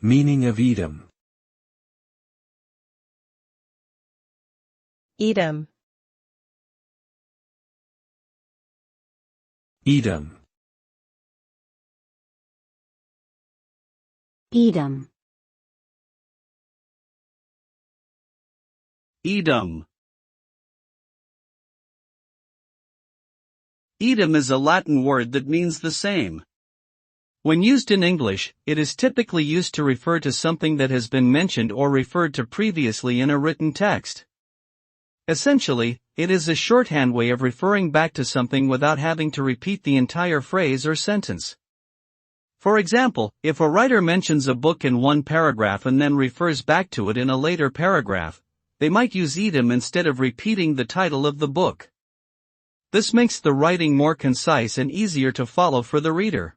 Meaning of idem. Idem. Idem. idem, Idem. Idem is a Latin word that means the same. When used in English, it is typically used to refer to something that has been mentioned or referred to previously in a written text. Essentially, it is a shorthand way of referring back to something without having to repeat the entire phrase or sentence. For example, if a writer mentions a book in one paragraph and then refers back to it in a later paragraph, they might use idem instead of repeating the title of the book. This makes the writing more concise and easier to follow for the reader.